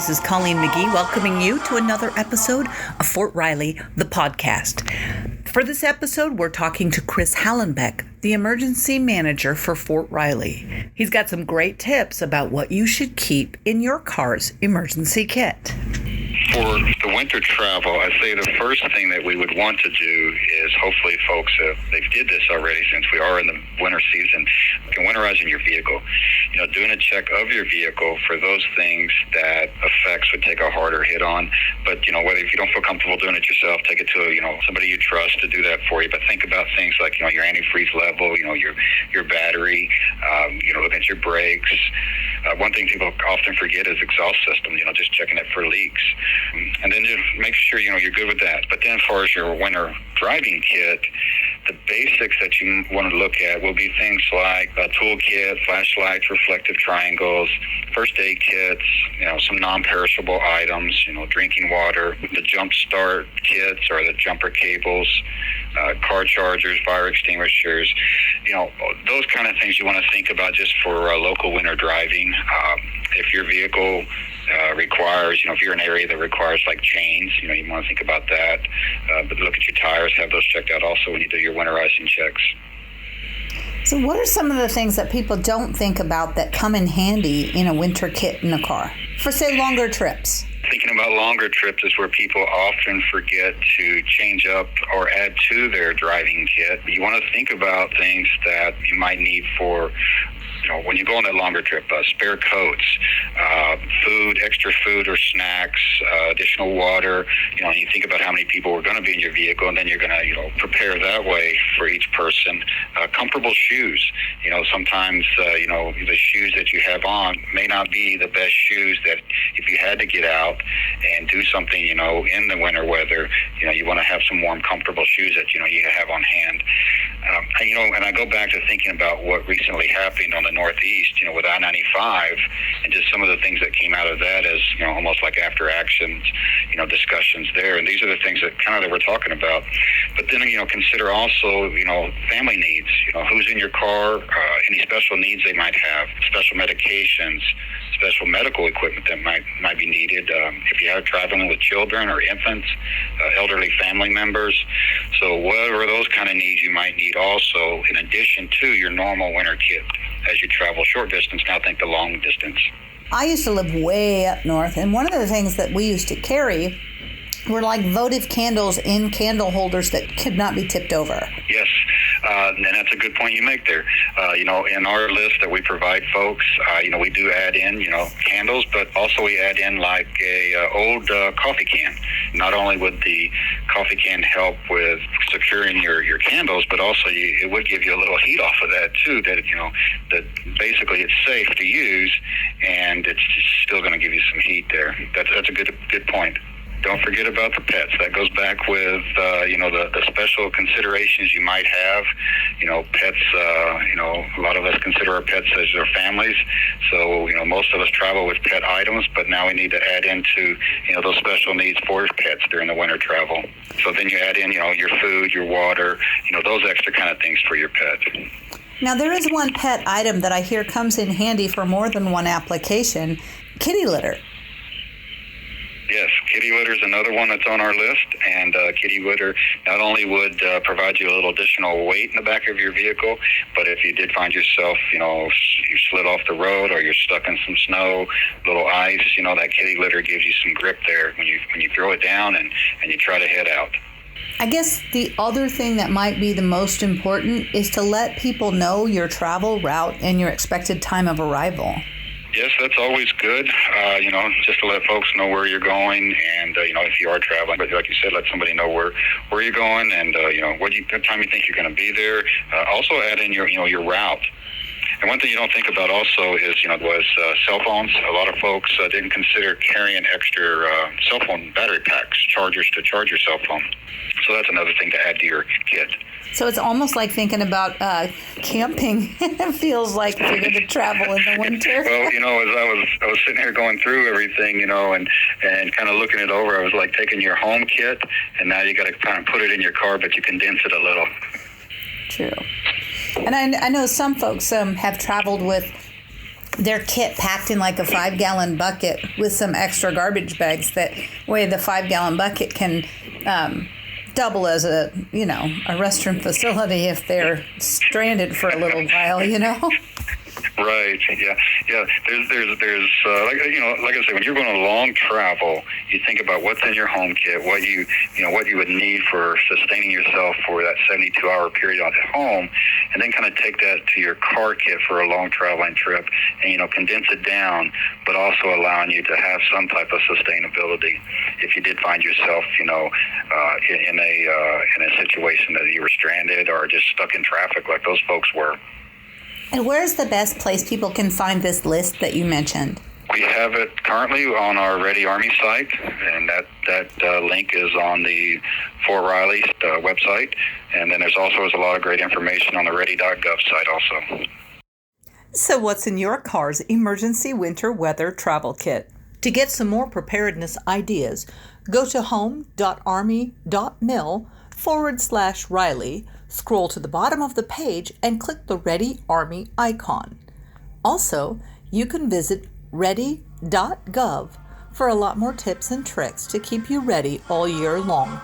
this is Colleen McGee welcoming you to another episode of Fort Riley, the podcast. For this episode, we're talking to Chris Hallenbeck, the emergency manager for Fort Riley. He's got some great tips about what you should keep in your car's emergency kit. For the winter travel, I say the first thing that we would want to do is hopefully folks, they did this already since we are in the winter season, winterizing your vehicle. Doing a check of your vehicle for those things that effects would take a harder hit on. But, whether if you don't feel comfortable doing it yourself, take it to, somebody you trust to do that for you. But think about things like, your antifreeze level, your battery, look at your brakes. One thing people often forget is exhaust system, just checking it for leaks. And then just make sure, you're good with that. But then as far as your winter driving kit, the basics that you want to look at will be things like a toolkit, flashlights, reflective triangles, first aid kits, some non-perishable items, drinking water, the jump start kits or the jumper cables, car chargers, fire extinguishers, those kind of things you want to think about just for local winter driving. If your vehicle requires, if you're in an area that requires like chains, you want to think about that. But look at your tires, have those checked out also when you do your winterizing checks. So what are some of the things that people don't think about that come in handy in a winter kit in a car for, say, longer trips? Thinking about longer trips is where people often forget to change up or add to their driving kit. You want to think about things that you might need for when you go on that longer trip, spare coats, food, extra food or snacks, additional water. You think about how many people are going to be in your vehicle, and then you're going to, prepare that way for each person. Comfortable shoes. Sometimes, the shoes that you have on may not be the best shoes that if you had to get out and do something, in the winter weather, you want to have some warm, comfortable shoes that, you have on hand. And I go back to thinking about what recently happened on the Northeast, with I-95 and just some of the things that came out of that as, almost like after actions, discussions there. And these are the things that we're talking about. But then, consider also, family needs, who's in your car, any special needs they might have, special medications, special medical equipment that might be needed if you are traveling with children or infants, elderly family members. So whatever those kind of needs you might need also in addition to your normal winter kit as you travel short distance. Now think the long distance. I used to live way up north, and one of the things that we used to carry were like votive candles in candle holders that could not be tipped over. Yes, and that's a good point you make there. In our list that we provide folks, we do add in, candles, but also we add in like a old coffee can. Not only would the coffee can help with securing your candles, but also it would give you a little heat off of that too. That that basically it's safe to use, and it's still going to give you some heat there. That's a good point. Don't forget about the pets. That goes back with, the special considerations you might have. Pets, a lot of us consider our pets as our families. So, most of us travel with pet items, but now we need to add into, those special needs for pets during the winter travel. So then you add in, your food, your water, those extra kind of things for your pet. Now, there is one pet item that I hear comes in handy for more than one application, kitty litter. Yes, kitty litter is another one that's on our list, and kitty litter not only would provide you a little additional weight in the back of your vehicle, but if you did find yourself, you slid off the road or you're stuck in some snow, little ice, that kitty litter gives you some grip there when you throw it down and you try to head out. I guess the other thing that might be the most important is to let people know your travel route and your expected time of arrival. Yes, that's always good, just to let folks know where you're going and, if you are traveling. But like you said, let somebody know where you're going and, what time you think you're going to be there. Also add in your route. And one thing you don't think about also is, was cell phones. A lot of folks didn't consider carrying extra cell phone battery packs, chargers to charge your cell phone. So that's another thing to add to your kit. So it's almost like thinking about camping. It feels like if you're going to travel in the winter. Well, as I was sitting here going through everything, and kind of looking it over, I was like taking your home kit, and now you got to kind of put it in your car, but you condense it a little. True. And I know some folks have traveled with their kit packed in like a 5-gallon bucket with some extra garbage bags. That way the 5-gallon bucket can double as a restroom facility if they're stranded for a little while. Right. Yeah. Like I say, when you're going on long travel, you think about what's in your home kit, what you would need for sustaining yourself for that 72-hour period at home, and then kind of take that to your car kit for a long traveling trip, and condense it down, but also allowing you to have some type of sustainability if you did find yourself, in a situation that you were stranded or just stuck in traffic like those folks were. And where's the best place people can find this list that you mentioned? We have it currently on our Ready Army site, and that link is on the Fort Riley website. And then there's a lot of great information on the ready.gov site also. So what's in your car's emergency winter weather travel kit? To get some more preparedness ideas, go to home.army.mil/Riley, scroll to the bottom of the page, and click the Ready Army icon. Also, you can visit ready.gov for a lot more tips and tricks to keep you ready all year long.